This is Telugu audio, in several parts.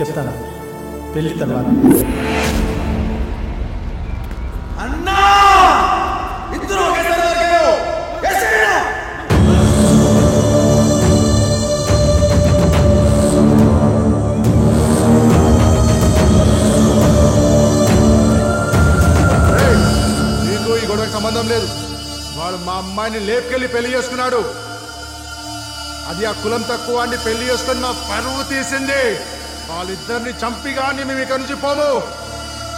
చెప్తాను పెళ్లి తర్వాత. అన్నా ఇద్దరు ఒకేసారి దొరికారు. నీకు ఈ గొడవకి సంబంధం లేదు. వాడు మా అమ్మాయిని లేపుకెళ్ళి పెళ్లి చేసుకున్నాడు. అది ఆ కులం తక్కువ అని పెళ్లి చేసుకుని మా పరువు తీసింది. వాళ్ళిద్దరిని చంపిగాని మేము ఇక్కడి నుంచి పోము.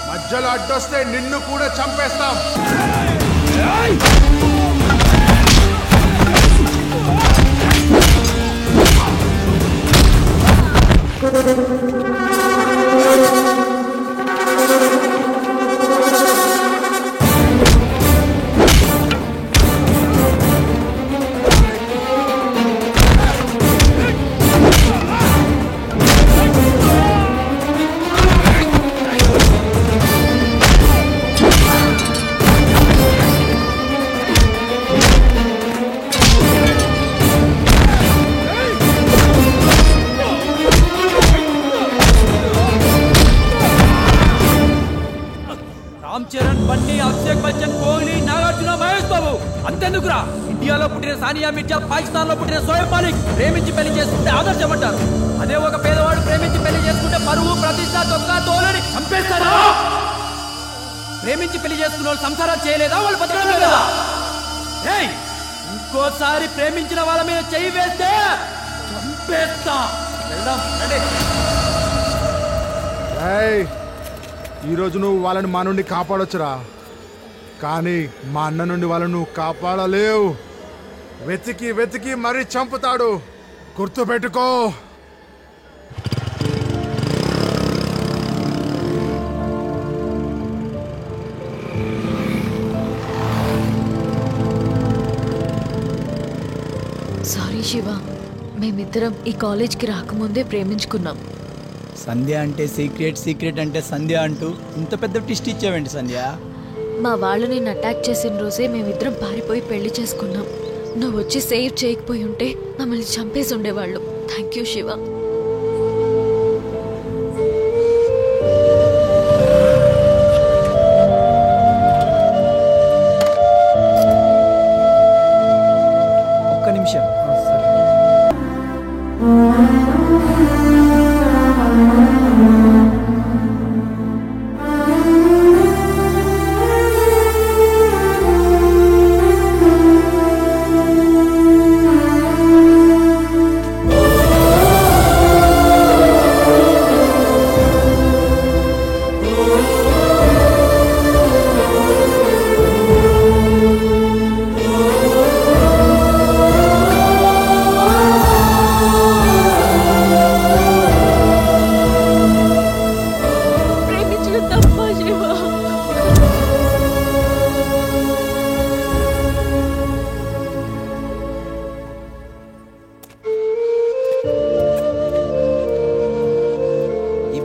మధ్యలో అడ్డొస్తే నిన్ను కూడా చంపేస్తాం. రామ్ చరణ్, బన్నీ, అభిషేక్ బచ్చన్, కోహ్లీ, నాగార్జున, మహేష్ బాబు అంతెందుకురా, ఇండియాలో పుట్టిన సానియా మిర్జా, పాకిస్తాన్ లో పుట్టిన సోయబ్ మాలిక్ ప్రేమించి పెళ్లి చేసుకుంటే ఆదర్శమంటారు. అదే ఒక పేదవాడు ప్రేమించి పెళ్లి చేసుకుంటే పరువు, ప్రతిష్ట, దొక్క, తోలని చంపేస్తారా? ప్రేమించి పెళ్లి చేసుకున్న వాళ్ళు సంసారాలు చేయలేదా? వాళ్ళు బతకడం లేదా? ఇంకోసారి ప్రేమించిన వాళ్ళ మీద చెయ్యి వేస్తే చంపేస్తా. వెళ్దాం రండి. ఈరోజు నువ్వు వాళ్ళని మా నుండి కాపాడొచ్చురా, కానీ మా అన్న నుండి వాళ్ళను నువ్వు కాపాడలేవు. వెతికి వెతికి మరీ చంపుతాడు, గుర్తుపెట్టుకో. సారీ శివ, మేమిద్దరం ఈ కాలేజ్కి రాకముందే ప్రేమించుకున్నాం. సంధ్య అంటే సీక్రెట్, సీక్రెట్ అంటే సంధ్య అంటూ ఇంత పెద్ద ట్విస్ట్ ఇచ్చావేంటి సంధ్య? మా వాళ్ళు నేను అటాక్ చేసిన రోజే మేమిద్దరం పారిపోయి పెళ్లి చేసుకున్నాం. నువ్వు వచ్చి సేవ్ చేయకపోయి ఉంటే మమ్మల్ని చంపేసి ఉండేవాళ్ళు. Thank you Shiva. ఒక్క నిమిషం.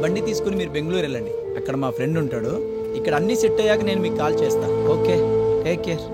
బండి తీసుకుని మీరు బెంగళూరు వెళ్ళండి. అక్కడ మా ఫ్రెండ్ ఉంటాడు. ఇక్కడ అన్నీ సెట్ అయ్యాక నేను మీకు కాల్ చేస్తా. Okay, take care.